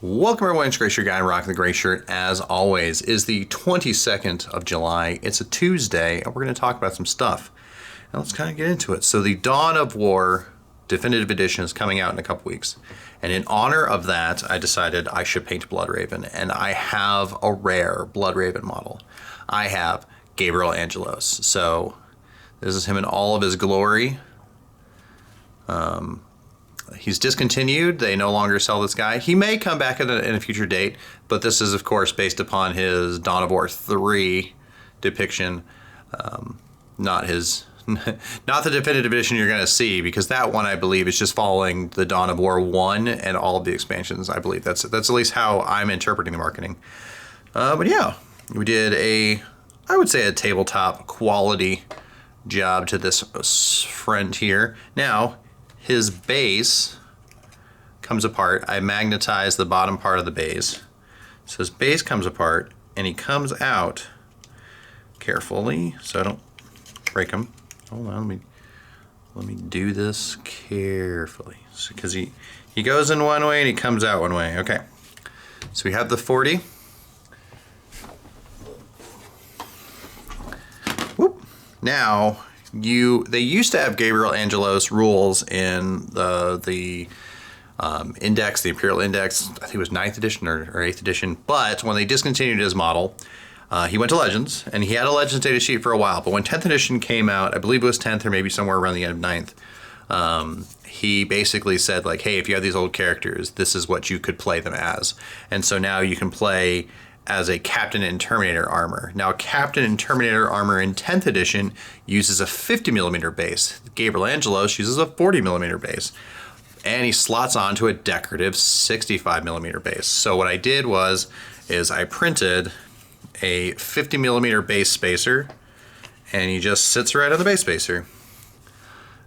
Welcome everyone, it's Gray Shirt Guy rocking the gray shirt as always. It is the 22nd of July. It's a Tuesday and we're going to talk about some stuff. Now let's kind of get into it. So the Dawn of War Definitive Edition is coming out in a couple weeks. And in honor of that, I decided I should paint Bloodraven. And I have a rare Bloodraven model. I have Gabriel Angelos. So this is him in all of his glory. He's discontinued. They no longer sell this guy. He may come back in a future date, but this is, of course, based upon his Dawn of War 3 depiction, not the definitive edition you're going to see, because that one, I believe, is just following the Dawn of War 1 and all of the expansions. I believe that's at least how I'm interpreting the marketing. But yeah, we did I would say a tabletop quality job to this friend here. Now, his base comes apart. I magnetized the bottom part of the base. So his base comes apart and he comes out carefully so I don't break him. Hold on, let me do this carefully. Because he goes in one way and he comes out one way. Okay. So we have the 40. Whoop. Now, they used to have Gabriel Angelos rules in the index, the Imperial Index. I think it was 9th edition or 8th edition. But when they discontinued his model, he went to Legends, and he had a Legends data sheet for a while. But when 10th edition came out, I believe it was 10th or maybe somewhere around the end of 9th, he basically said, like, hey, if you have these old characters, this is what you could play them as. And so now you can play as a Captain in Terminator armor. Now, Captain in Terminator armor in 10th edition uses a 50mm base. Gabriel Angelos uses a 40mm base. And he slots onto a decorative 65mm base. So what I did is I printed a 50mm base spacer, and he just sits right on the base spacer.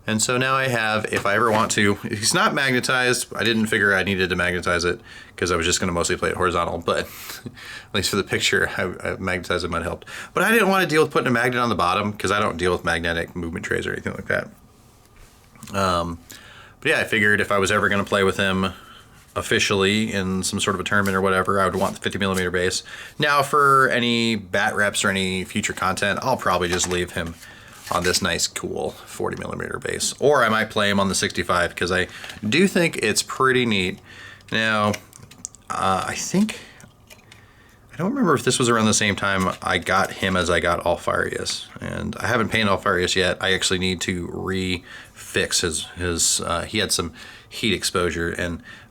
And so now I have, if I ever want to, he's not magnetized. I didn't figure I needed to magnetize it because I was just going to mostly play it horizontal, but at least for the picture, I magnetized it might have helped. But I didn't want to deal with putting a magnet on the bottom because I don't deal with magnetic movement trays or anything like that. But yeah, I figured if I was ever going to play with him officially in some sort of a tournament or whatever, I would want the 50mm base. Now for any bat reps or any future content, I'll probably just leave him on this nice cool 40mm base, or I might play him on the 65 because I do think it's pretty neat. Now I don't remember if this was around the same time I got him as I got Alfarius, and I haven't painted Alfarius yet. I actually need to refix his he had some heat exposure,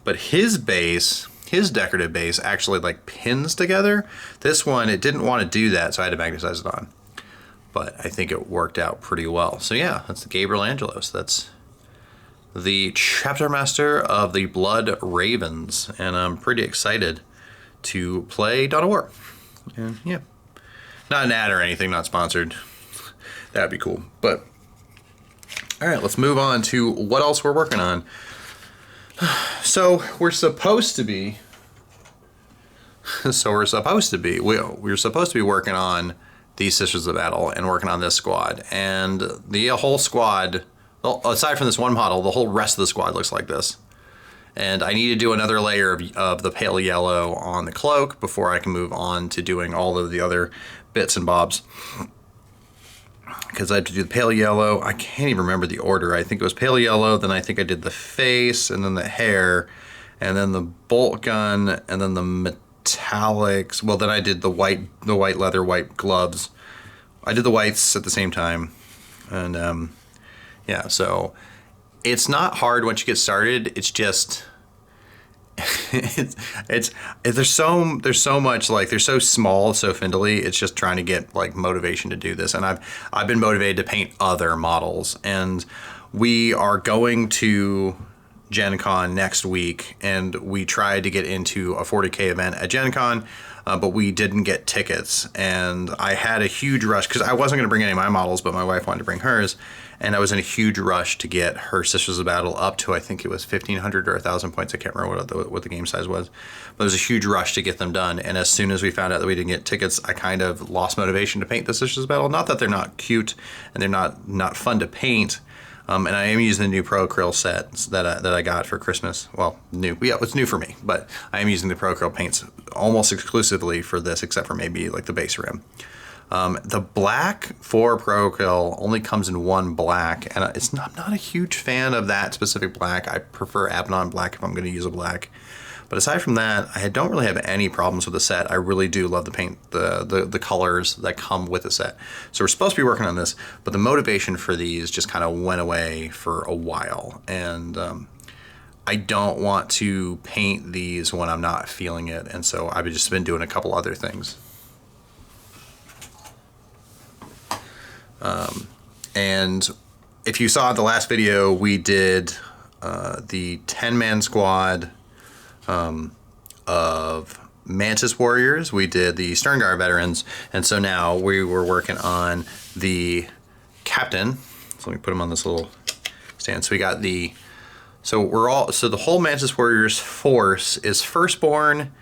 but his base, his decorative base, actually like pins together. This one, it didn't want to do that, so I had to magnetize it on. But I think it worked out pretty well. So yeah, that's the Gabriel Angelos. That's the chapter master of the Blood Ravens, and I'm pretty excited to play Dawn of War. And yeah, not an ad or anything, not sponsored. That'd be cool. But all right, let's move on to what else we're working on. So we're supposed to be working on these Sisters of Battle and working on this squad, and the whole squad, well, aside from this one model, the whole rest of the squad looks like this. And I need to do another layer of the pale yellow on the cloak before I can move on to doing all of the other bits and bobs. Because I have to do the pale yellow. I can't even remember the order. I think it was pale yellow, then I think I did the face, and then the hair, and then the bolt gun, and then the metallics. Well, then I did the white leather, white gloves. I did the whites at the same time. And yeah, so it's not hard once you get started. It's just there's so much, like, they're so small, so findly. It's just trying to get like motivation to do this. And I've been motivated to paint other models, and we are going to Gen Con next week, and we tried to get into a 40K event at Gen Con, but we didn't get tickets, and I had a huge rush because I wasn't going to bring any of my models, but my wife wanted to bring hers, and I was in a huge rush to get her Sisters of Battle up to, I think it was 1,500 or 1,000 points. I can't remember what the game size was, but it was a huge rush to get them done. And as soon as we found out that we didn't get tickets, I kind of lost motivation to paint the Sisters of Battle. Not that they're not cute and they're not fun to paint, And I am using the new Pro Acryl set that I got for Christmas. Well, new. Yeah, it's new for me, but I am using the Pro Acryl paints almost exclusively for this, except for maybe like the base rim. The black for Pro Acryl only comes in one black, and I'm not a huge fan of that specific black. I prefer Abaddon black if I'm going to use a black. But aside from that, I don't really have any problems with the set. I really do love the paint, the colors that come with the set. So we're supposed to be working on this, but the motivation for these just kind of went away for a while. And I don't want to paint these when I'm not feeling it. And so I've just been doing a couple other things. And if you saw the last video, we did the 10-man squad of Mantis Warriors. We did the Sterngar veterans, and so now we were working on the captain. So let me put him on this little stand. So we got the the whole Mantis Warriors force is firstborn,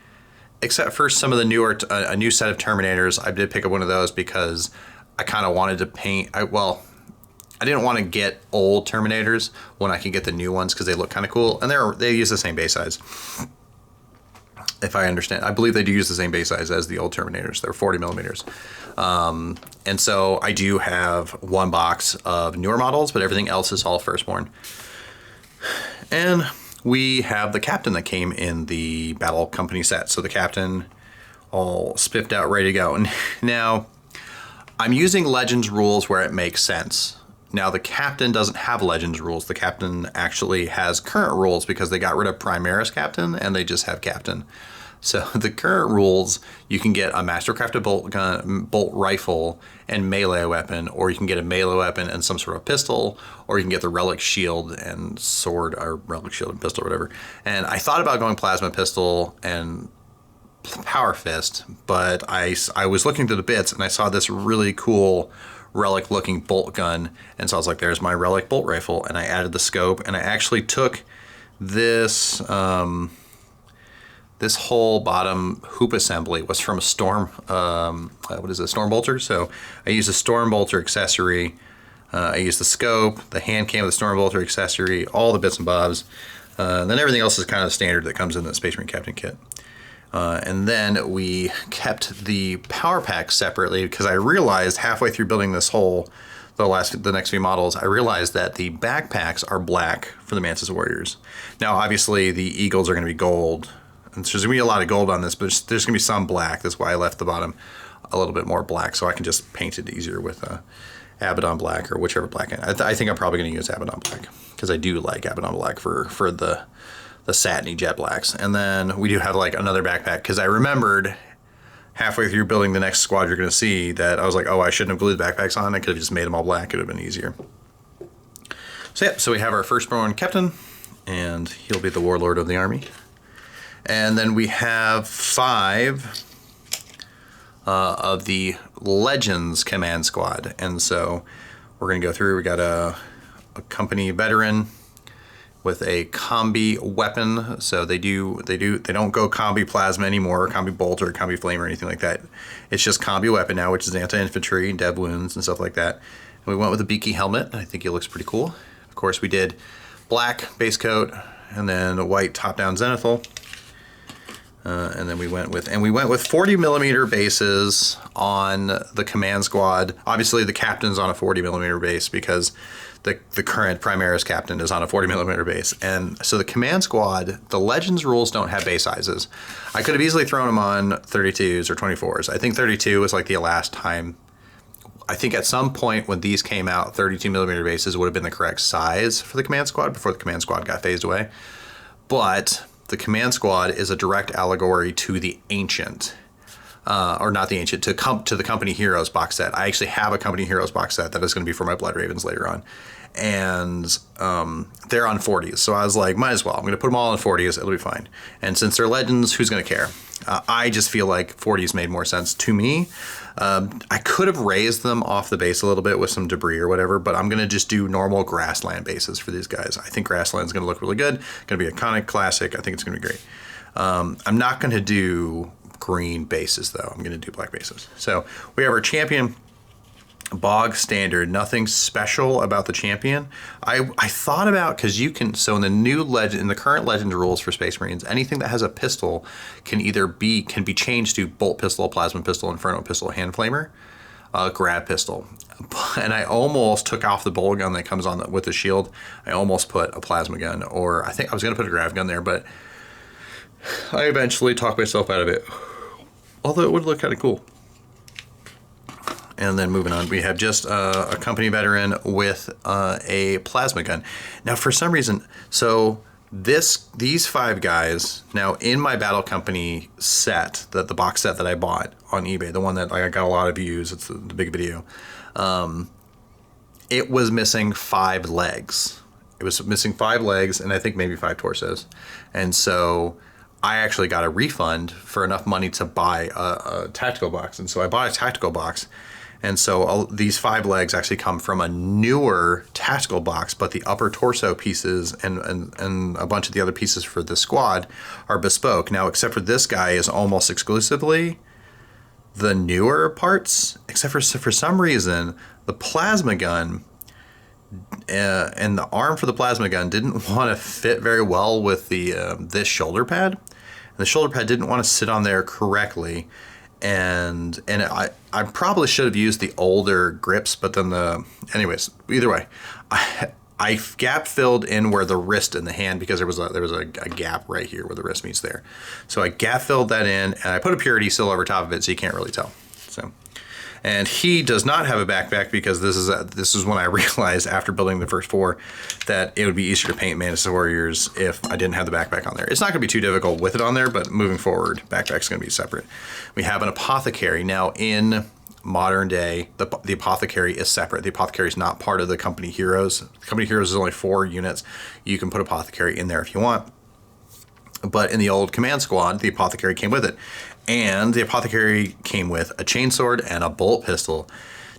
except for some of the newer a new set of Terminators. I did pick up one of those because I kind of wanted to paint. I didn't want to get old Terminators when I can get the new ones because they look kind of cool, and they use the same base size. If I understand, I believe they do use the same base size as the old Terminators. They're 40 millimeters. And so I do have one box of newer models, but everything else is all firstborn. And we have the captain that came in the Battle Company set. So the captain all spiffed out, ready to go. And now I'm using Legends rules where it makes sense. Now the captain doesn't have Legends rules. The captain actually has current rules because they got rid of Primaris captain and they just have captain. So the current rules, you can get a Mastercrafted bolt rifle and melee weapon, or you can get a melee weapon and some sort of pistol, or you can get the relic shield and sword, or relic shield and pistol, or whatever. And I thought about going plasma pistol and power fist, but I was looking through the bits and I saw this really cool relic looking bolt gun, and so I was like, there's my relic bolt rifle, and I added the scope, and I actually took this this whole bottom hoop assembly was from a storm storm bolter. So I used a storm bolter accessory, I used the scope, the hand cam with the storm bolter accessory, all the bits and bobs, then everything else is kind of standard that comes in the Space Marine Captain kit. And then we kept the power pack separately because I realized halfway through building this the next few models, I realized that the backpacks are black for the Mantis Warriors. Now, obviously, the Eagles are going to be gold. And there's going to be a lot of gold on this, but there's going to be some black. That's why I left the bottom a little bit more black, so I can just paint it easier with Abaddon black or whichever black. I think I'm probably going to use Abaddon black because I do like Abaddon black for the satiny jet blacks. And then we do have like another backpack because I remembered halfway through building the next squad you're going to see that I was like, oh, I shouldn't have glued the backpacks on. I could have just made them all black. It would have been easier. So yeah, so we have our firstborn captain, and he'll be the warlord of the army. And then we have 5 of the Legends command squad, and so we're going to go through. We got a company veteran with a combi weapon. So they don't go combi plasma anymore, or combi bolt, or combi flame, or anything like that. It's just combi weapon now, which is anti-infantry, dev wounds, and stuff like that. And we went with a beaky helmet. I think it looks pretty cool. Of course, we did black base coat and then a white top-down zenithal. And then we went with 40 millimeter bases on the command squad. Obviously, the captain's on a 40 millimeter base because the current Primaris captain is on a 40 millimeter base. And so the command squad, the Legends rules don't have base sizes. I could have easily thrown them on 32s or 24s. I think 32 was like the last time. I think at some point when these came out, 32 millimeter bases would have been the correct size for the command squad before the command squad got phased away. But the command squad is a direct allegory to the Ancient, or not the Ancient, to the Company Heroes box set. I actually have a Company Heroes box set that is going to be for my Blood Ravens later on. And they're on 40s. So I was like, might as well. I'm going to put them all on 40s. It'll be fine. And since they're Legends, who's going to care? I just feel like 40s made more sense to me. I could have raised them off the base a little bit with some debris or whatever, but I'm going to just do normal grassland bases for these guys. I think grassland is going to look really good. Going to be iconic, classic. I think it's going to be great. I'm not going to do green bases, though. I'm going to do black bases. So we have our champion bog standard, nothing special about the champion. I thought about, because you can, so in the new legend, in the current Legends rules for Space Marines, anything that has a pistol can be changed to bolt pistol, plasma pistol, inferno pistol, hand flamer, grab pistol. And I almost took off the bolt gun that comes on with the shield. I almost put a plasma gun, or I think I was going to put a grav gun there, but I eventually talked myself out of it. Although it would look kind of cool. And then moving on, we have just a company veteran with a plasma gun. Now, for some reason, so these 5 guys, now in my Battle Company set, the box set that I bought on eBay, the one that I got a lot of views, it's the big video, it was missing 5 legs. It was missing 5 legs and I think maybe 5 torsos. And so I actually got a refund for enough money to buy a tactical box. And so I bought a tactical box. And so these 5 legs actually come from a newer tactical box, but the upper torso pieces and a bunch of the other pieces for the squad are bespoke. Now, except for this guy is almost exclusively the newer parts, except for some reason, the plasma gun and the arm for the plasma gun didn't want to fit very well with the this shoulder pad. And the shoulder pad didn't want to sit on there correctly. And I probably should have used the older grips, but then anyways, either way, I gap filled in where the wrist and the hand, because there was a gap right here where the wrist meets there. So I gap filled that in, and I put a purity seal over top of it so you can't really tell. So, and he does not have a backpack, because this is when I realized after building the first 4 that it would be easier to paint Mantis Warriors if I didn't have the backpack on there. It's not going to be too difficult with it on there, but moving forward, backpack's going to be separate. We have an apothecary. Now, in modern day, the apothecary is separate. The apothecary is not part of the company heroes. The company heroes is only 4 units. You can put apothecary in there if you want. But in the old command squad, the apothecary came with it. And the apothecary came with a chainsword and a bolt pistol.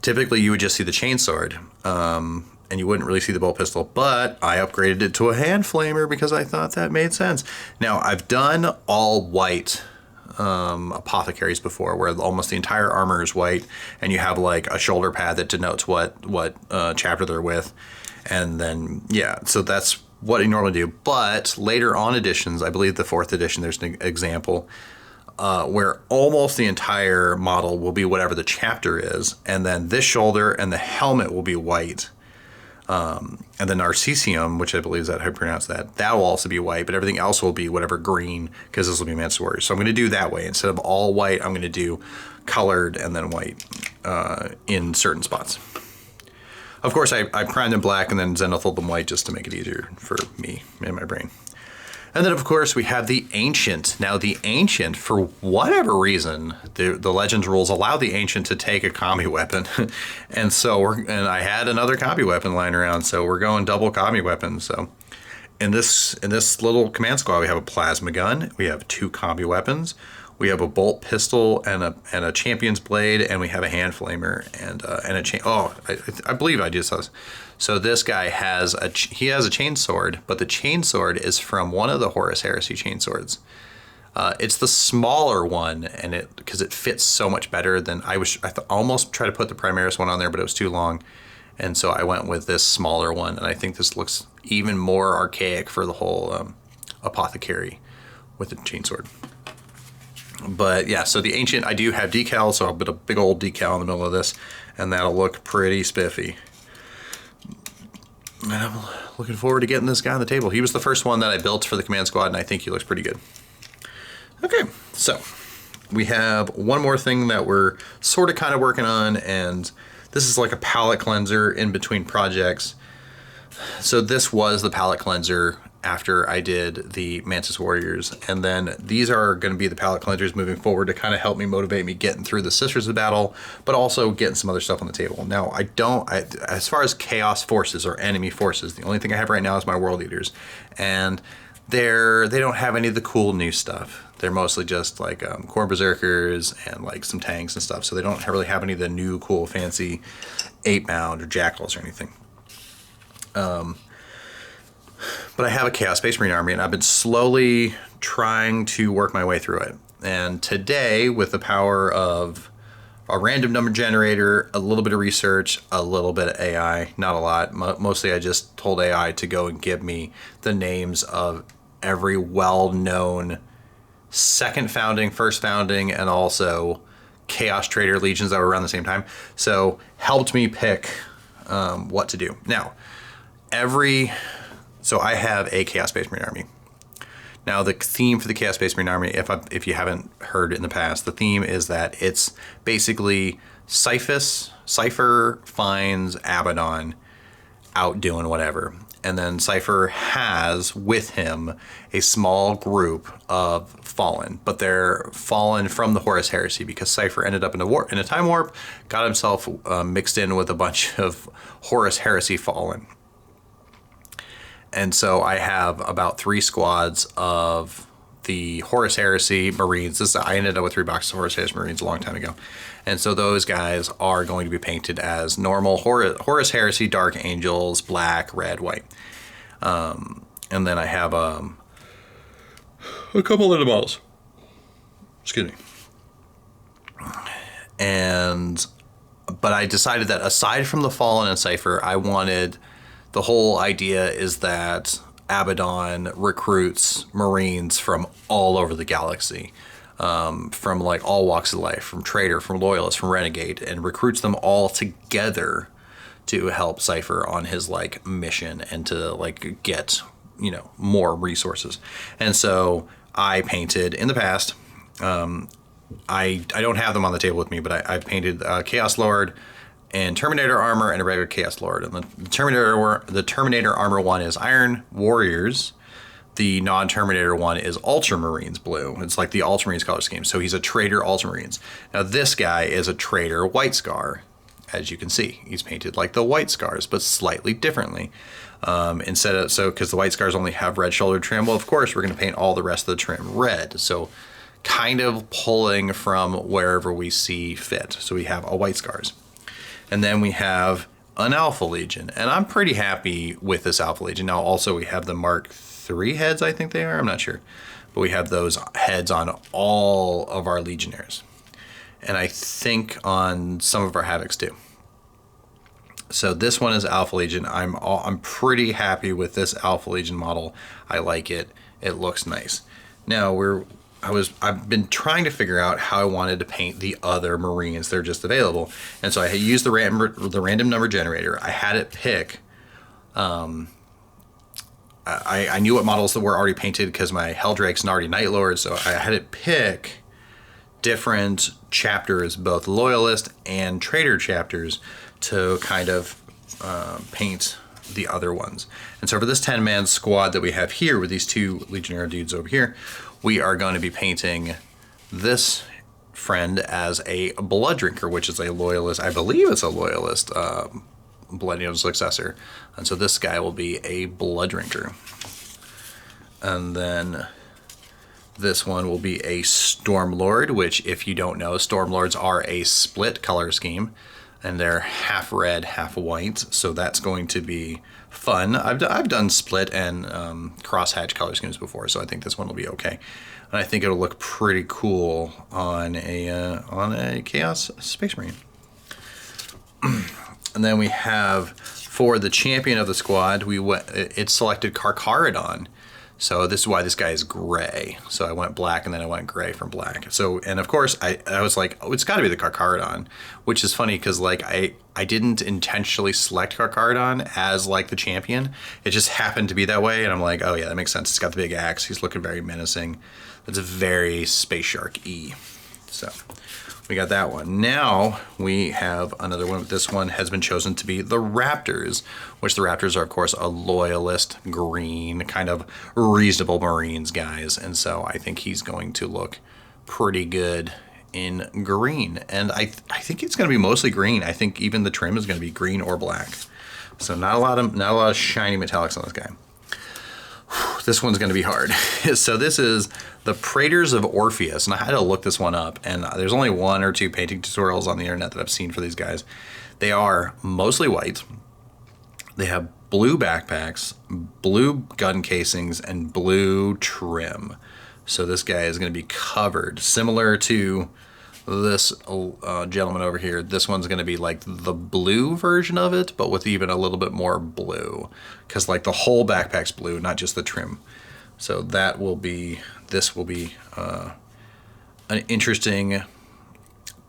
Typically, you would just see the chainsword, and you wouldn't really see the bolt pistol. But I upgraded it to a hand flamer because I thought that made sense. Now, I've done all white apothecaries before, where almost the entire armor is white, and you have like a shoulder pad that denotes what chapter they're with, and then yeah, so that's what you normally do. But later on editions, I believe the 4th edition, there's an example where almost the entire model will be whatever the chapter is, and then this shoulder and the helmet will be white. And the Narcisium, which I believe is how you pronounce that, that will also be white, but everything else will be whatever green, because this will be Mantis Warriors. So I'm going to do that way. Instead of all white, I'm going to do colored and then white in certain spots. Of course, I primed them black and then zenithal them white just to make it easier for me and my brain. And then, of course, we have the Ancient. Now, the Ancient, for whatever reason, the Legends rules allow the Ancient to take a combi weapon. And so, I had another combi weapon lying around, so we're going double combi weapons. So, in this little command squad, we have a plasma gun, we have 2 combi weapons, we have a bolt pistol and a champion's blade, and we have a hand flamer and a chain. Oh, I believe I just saw this. So this guy has a chain sword, but the chain sword is from one of the Horus Heresy chain swords. It's the smaller one, and because it fits so much better than I almost tried to put the Primaris one on there, but it was too long, and so I went with this smaller one. And I think this looks even more archaic for the whole apothecary with the chain sword. But yeah, so the Ancient, I do have decals, so I'll put a big old decal in the middle of this, and that'll look pretty spiffy. And I'm looking forward to getting this guy on the table. He was the first one that I built for the command squad, and I think he looks pretty good. Okay, so we have one more thing that we're sort of kind of working on, and this is like a palette cleanser in between projects. So this was the palette cleanser after I did the Mantis Warriors, and then these are going to be the palette cleansers moving forward to kind of help me motivate me getting through the Sisters of Battle, but also getting some other stuff on the table. Now, as far as chaos forces or enemy forces, the only thing I have right now is my World Eaters, and they don't have any of the cool new stuff. They're mostly just like Core Berserkers and like some tanks and stuff, so they don't really have any of the new cool fancy 8-mound or Jackals or anything. But I have a Chaos Space Marine army, and I've been slowly trying to work my way through it. And today, with the power of a random number generator, a little bit of research, a little bit of AI, not a lot. Mostly I just told AI to go and give me the names of every well-known second founding, first founding, and also Chaos Trader legions that were around the same time. So helped me pick what to do. Now, so I have a Chaos Space Marine army. Now, the theme for the Chaos Space Marine army, if you haven't heard in the past, the theme is that it's basically Cypher finds Abaddon out doing whatever. And then Cypher has with him a small group of Fallen, but they're Fallen from the Horus Heresy because Cypher ended up in a time warp, got himself mixed in with a bunch of Horus Heresy Fallen. And so I have about 3 squads of the Horus Heresy Marines. I ended up with 3 boxes of Horus Heresy Marines a long time ago. And so those guys are going to be painted as normal Horus Heresy Dark Angels, black, red, white. And then I have a couple little models. Excuse me. But I decided that aside from the Fallen and Cypher, the whole idea is that Abaddon recruits Marines from all over the galaxy, from like all walks of life, from Trader, from Loyalist, from Renegade, and recruits them all together to help Cypher on his like mission and to like get, more resources. And so I painted in the past, I don't have them on the table with me, but I've painted Chaos Lord and Terminator armor and a regular Chaos Lord. And the Terminator armor one is Iron Warriors. The non-Terminator one is Ultramarines blue. It's like the Ultramarines color scheme. So he's a Trader Ultramarines. Now this guy is a Trader White Scar. As you can see, he's painted like the White Scars, but slightly differently. Because the White Scars only have red shoulder trim. Well, of course, we're going to paint all the rest of the trim red. So kind of pulling from wherever we see fit. So we have a White Scars. And then we have an Alpha Legion. And I'm pretty happy with this Alpha Legion. Now, also, we have the Mark III heads, I think they are. I'm not sure. But we have those heads on all of our Legionnaires. And I think on some of our Havocs, too. So this one is Alpha Legion. I'm pretty happy with this Alpha Legion model. I like it. It looks nice. Now, I've been trying to figure out how I wanted to paint the other Marines that are just available. And so I used the random number generator. I had it pick. I knew what models that were already painted because my Helldrake's an already Night Lord. So I had it pick different chapters, both Loyalist and Trader chapters, to kind of paint the other ones. And so for this 10-man squad that we have here with these 2 Legionnaire dudes over here, we are going to be painting this friend as a Blood Drinker, which is a Loyalist. I believe it's a Loyalist Blood successor. And so this guy will be a Blood Drinker. And then this one will be a Stormlord, which, if you don't know, Stormlords are a split color scheme. And they're half red, half white, so that's going to be fun. I've done split and crosshatch color schemes before, so I think this one will be okay. And I think it'll look pretty cool on a Chaos Space Marine. And then we have, for the champion of the squad, it selected Carcharodon. So this is why this guy is gray. So I went black and then I went gray from black. So, and of course I was like, oh, it's gotta be the Carcharodon, which is funny because like I didn't intentionally select Carcharodon as like the champion. It just happened to be that way. And I'm like, oh yeah, that makes sense. He's got the big axe. He's looking very menacing. That's a very Space Shark-y. So we got that one. Now we have another one. This one has been chosen to be the Raptors, which the Raptors are, of course, a Loyalist, green, kind of reasonable Marines guys. And so I think he's going to look pretty good in green. And I think it's going to be mostly green. I think even the trim is going to be green or black. So not a lot of shiny metallics on this guy. This one's going to be hard. So this is the Praetors of Orpheus, and I had to look this one up, and there's only 1 or 2 painting tutorials on the internet that I've seen for these guys. They are mostly white. They have blue backpacks, blue gun casings, and blue trim. So this guy is going to be covered, similar to this gentleman over here, this one's going to be like the blue version of it, but with even a little bit more blue, because like the whole backpack's blue, not just the trim. So that will be, this will be an interesting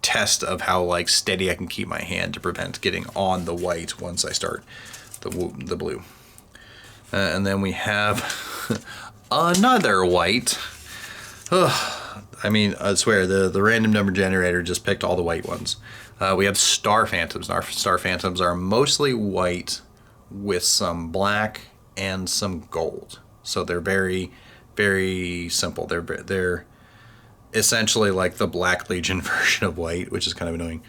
test of how like steady I can keep my hand to prevent getting on the white once I start the blue. And then we have another white. Ugh. I mean, I swear, the random number generator just picked all the white ones. We have Star Phantoms. Our Star Phantoms are mostly white with some black and some gold. So they're very, very simple. They're essentially like the Black Legion version of white, which is kind of annoying.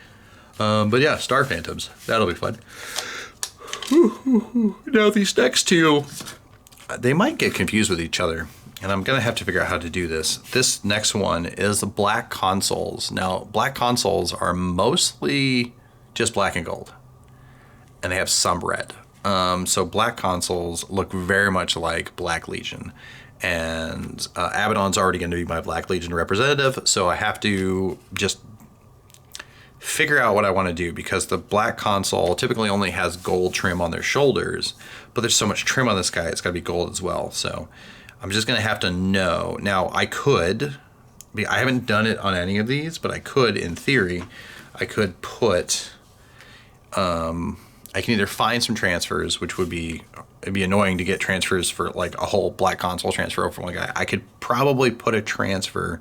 But yeah, Star Phantoms. That'll be fun. Now these next two, they might get confused with each other. And I'm going to have to figure out how to do this. This next one is the black consoles. Now, black consoles are mostly just black and gold. And they have some red. So black consoles look very much like Black Legion. And Abaddon's already going to be my Black Legion representative. So I have to just figure out what I want to do, because the black console typically only has gold trim on their shoulders. But there's so much trim on this guy, it's got to be gold as well. So I'm just going to have to know. Now, I haven't done it on any of these, but I could, in theory, I could put, I can either find some transfers, which it'd be annoying to get transfers for like a whole black console transfer over one guy. I could probably put a transfer,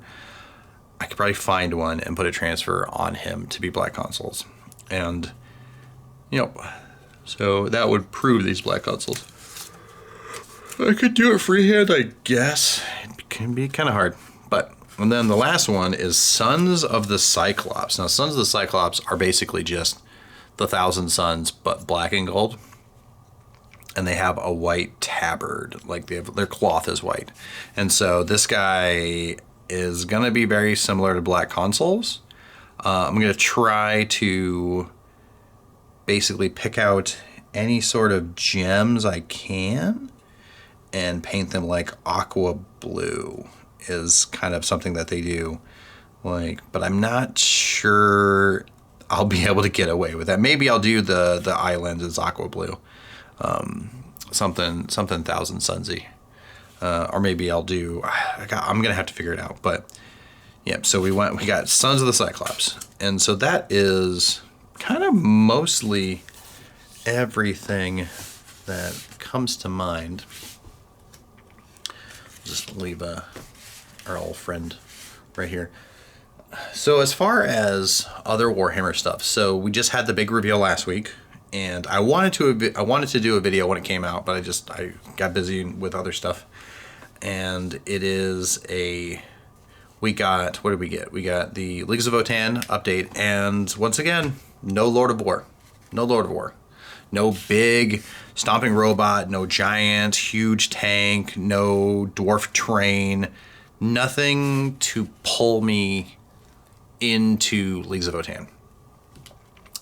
I could probably find one and put a transfer on him to be black consoles. And, you know, so that would prove these black consoles. I could do it freehand, I guess. It can be kind of hard. And then the last one is Sons of the Cyclops. Now, Sons of the Cyclops are basically just the Thousand Suns, but black and gold. And they have a white tabard. Like, their cloth is white. And so this guy is going to be very similar to black consoles. I'm going to try to basically pick out any sort of gems I can and paint them like aqua blue is kind of something that they do. Like, but I'm not sure I'll be able to get away with that. Maybe I'll do the island as aqua blue. Something Thousand Sunsy. Or maybe I'll do, I'm going to have to figure it out. But yeah, so we got Sons of the Cyclops. And so that is kind of mostly everything that comes to mind. Just leave our old friend right here. So as far as other Warhammer stuff, so we just had the big reveal last week, and I wanted to do a video when it came out, but I got busy with other stuff. And it is what did we get? We got the Leagues of Votan update, and once again, no Lord of War. No Lord of War. No big stomping robot, no giant, huge tank, no dwarf train, nothing to pull me into Leagues of Votan.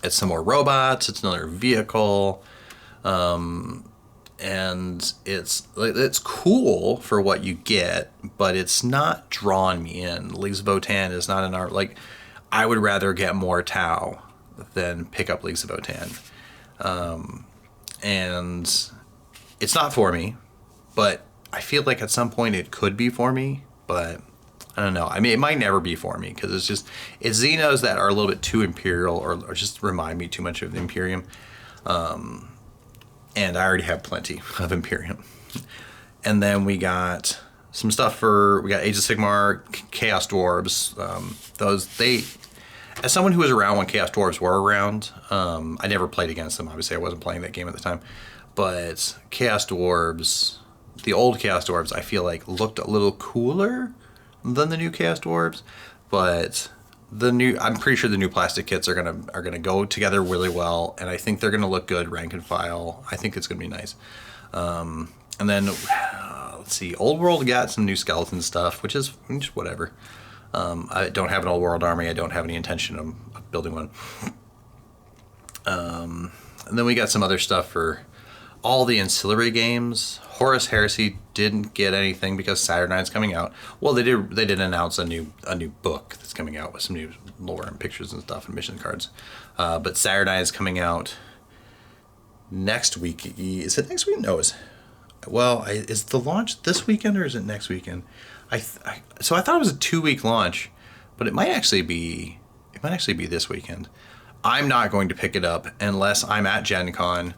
It's some more robots, it's another vehicle, and it's cool for what you get, but it's not drawing me in. Leagues of Votan is not an art, like, I would rather get more Tau than pick up Leagues of Votan. And it's not for me, but I feel like at some point it could be for me, but I don't know. I mean, it might never be for me, because it's Xenos that are a little bit too Imperial, or just remind me too much of the Imperium. And I already have plenty of Imperium. And then we got some stuff we got Age of Sigmar, Chaos Dwarves. As someone who was around when Chaos Dwarves were around, I never played against them. Obviously, I wasn't playing that game at the time. But Chaos Dwarves, the old Chaos Dwarves, I feel like looked a little cooler than the new Chaos Dwarves. But I'm pretty sure the new plastic kits are gonna go together really well, and I think they're gonna look good rank and file. I think it's gonna be nice. And then let's see, Old World got some new skeleton stuff, which is just whatever. I don't have an Old World army. I don't have any intention of building one. And then we got some other stuff for all the ancillary games. Horus Heresy didn't get anything because Saturnine is coming out. Well, they did announce a new book that's coming out with some new lore and pictures and stuff and mission cards. But Saturnine is coming out next week. Is it next week? No, is the launch this weekend or is it next weekend? So I thought it was a 2-week launch, but it might actually be this weekend. I'm not going to pick it up unless I'm at Gen Con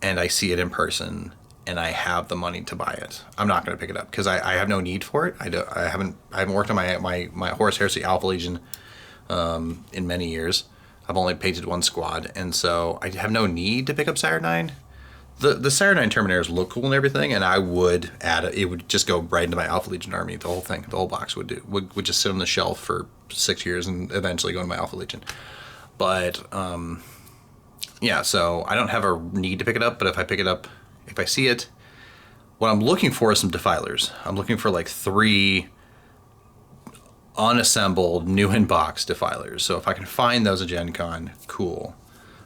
and I see it in person and I have the money to buy it. I'm not going to pick it up because I have no need for it. I haven't worked on my Horus Heresy Alpha Legion in many years. I've only painted one squad, and so I have no need to pick up Saturnine. The Saturnine Terminators look cool and everything, and I would add it. It would just go right into my Alpha Legion army. The whole thing, the whole box would just sit on the shelf for 6 years and eventually go into my Alpha Legion. But yeah, so I don't have a need to pick it up. But if I pick it up, if I see it, what I'm looking for is some Defilers. I'm looking for like 3 unassembled, new in box Defilers. So if I can find those at Gen Con, cool.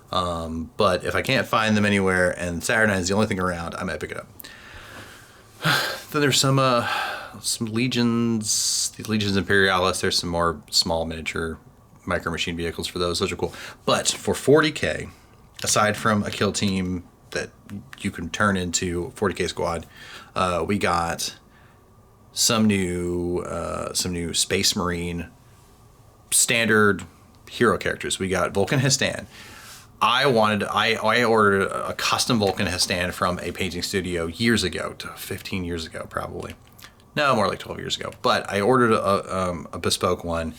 But if I can't find them anywhere and Saturnine is the only thing around, I might pick it up. Then there's some Legions, the Legions Imperialis. There's some more small miniature micro machine vehicles for those. Those are cool. But for 40K, aside from a kill team that you can turn into 40K squad, we got some new Space Marine standard hero characters. We got Vulcan Histan. I ordered a custom Vulcan Histan from a painting studio years ago, 15 years ago probably. No, more like 12 years ago. But I ordered a bespoke one,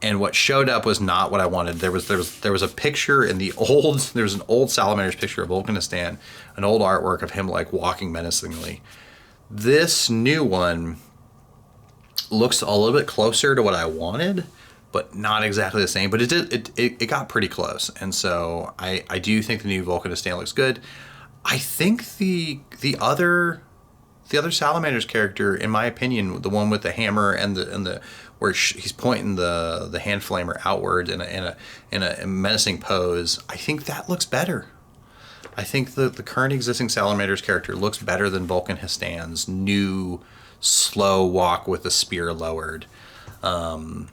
and what showed up was not what I wanted. There was a picture in the old. There was an old Salamander's picture of Vulcan Histan, an old artwork of him like walking menacingly. This new one looks a little bit closer to what I wanted, but not exactly the same. But it got pretty close, and so I do think the new Vulcan Histan looks good. I think the other Salamander's character, in my opinion, the one with the hammer and the where he's pointing the hand flamer outward in a menacing pose, I think that looks better. I think the current existing Salamander's character looks better than Vulcan Histan's new slow walk with the spear lowered. And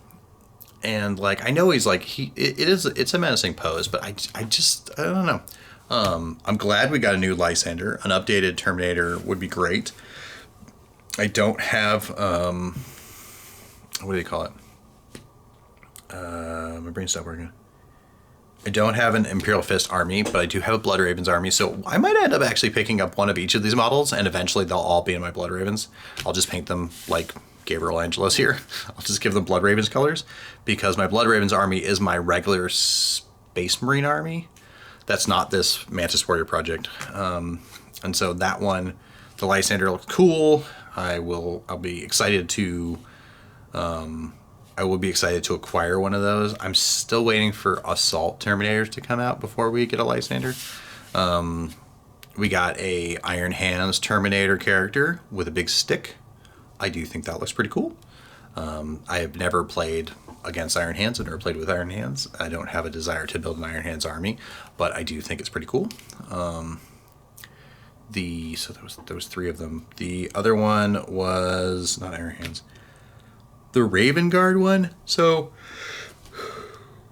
like, I know he's like, it's a menacing pose, but I don't know. I'm glad we got a new Lysander. An updated Terminator would be great. I don't have, what do they call it? My brain's not working. I don't have an Imperial Fist army, but I do have a Blood Ravens army, so I might end up actually picking up one of each of these models, and eventually they'll all be in my Blood Ravens. I'll just paint them like Gabriel Angelos here. I'll just give them Blood Ravens colors, because my Blood Ravens army is my regular Space Marine army. That's not this Mantis Warrior project. And so that one, the Lysander looks cool. I'll be excited to acquire one of those. I'm still waiting for Assault Terminators to come out before we get a Lysander. We got a Iron Hands Terminator character with a big stick. I do think that looks pretty cool. I have never played against Iron Hands. I've never played with Iron Hands. I don't have a desire to build an Iron Hands army, but I do think it's pretty cool. So there was 3 of them. The other one was not Iron Hands. The Raven Guard one. So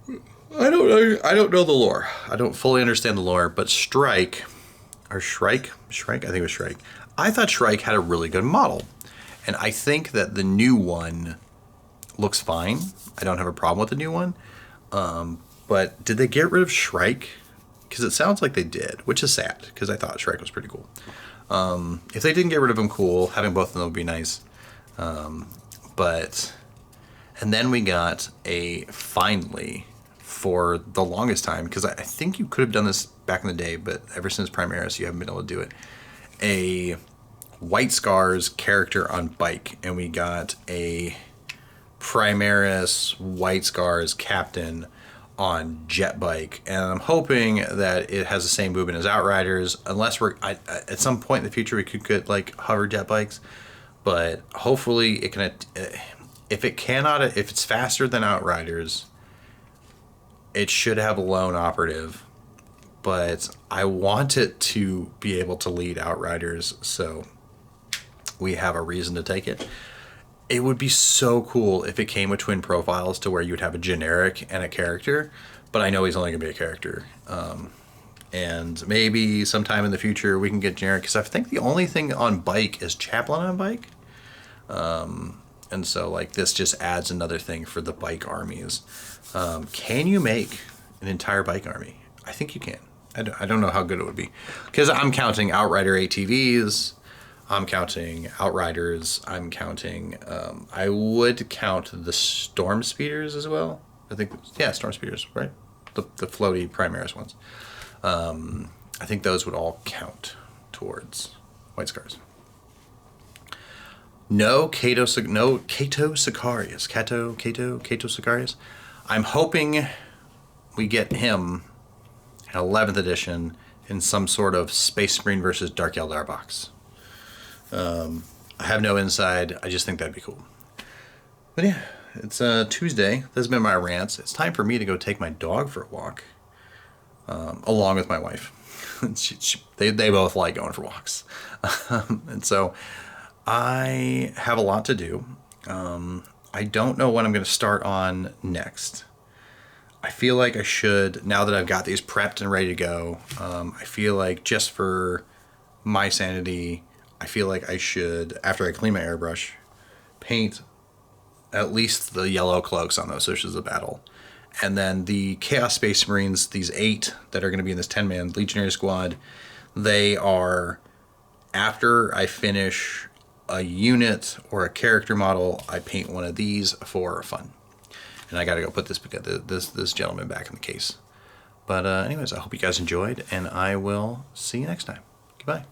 I don't know the lore. I don't fully understand the lore, but Shrike, I think it was Shrike. I thought Shrike had a really good model, and I think that the new one looks fine. I don't have a problem with the new one. But did they get rid of Shrike? Because it sounds like they did, which is sad, because I thought Shrike was pretty cool. If they didn't get rid of him, cool. Having both of them would be nice. And then we got finally, for the longest time, because I think you could have done this back in the day, but ever since Primaris, you haven't been able to do it, a White Scars character on bike. And we got a Primaris White Scars captain on jet bike, and I'm hoping that it has the same movement as Outriders, unless at some point in the future we could get like hover jet bikes, but hopefully it can. If it's faster than Outriders, it should have a lone operative, but I want it to be able to lead Outriders, so we have a reason to take it. It would be so cool if it came with twin profiles to where you would have a generic and a character, but I know he's only going to be a character. And maybe sometime in the future we can get generic, because I think the only thing on bike is Chaplain on bike. And so like this just adds another thing for the bike armies. Can you make an entire bike army? I think you can. I don't know how good it would be, because I'm counting Outrider ATVs, I'm counting Outriders, I'm counting, I would count the Storm Speeders as well. I think, yeah, Storm Speeders, right? The floaty Primaris ones. I think those would all count towards White Scars. No Kato Sicarius. Kato Sicarius. I'm hoping we get him in 11th edition in some sort of Space Marine versus Dark Eldar box. I have no inside. I just think that'd be cool. But yeah, it's Tuesday. This has been my rants. It's time for me to go take my dog for a walk, along with my wife. They both like going for walks. And so I have a lot to do. I don't know what I'm going to start on next. I feel like I should, now that I've got these prepped and ready to go, I feel like just for my sanity, I feel like I should, after I clean my airbrush, paint at least the yellow cloaks on those Socials of Battle. And then the Chaos Space Marines, these 8 that are going to be in this 10-man Legionary squad, they are, after I finish a unit or a character model, I paint one of these for fun. And I got to go put this gentleman back in the case. But anyways, I hope you guys enjoyed, and I will see you next time. Goodbye.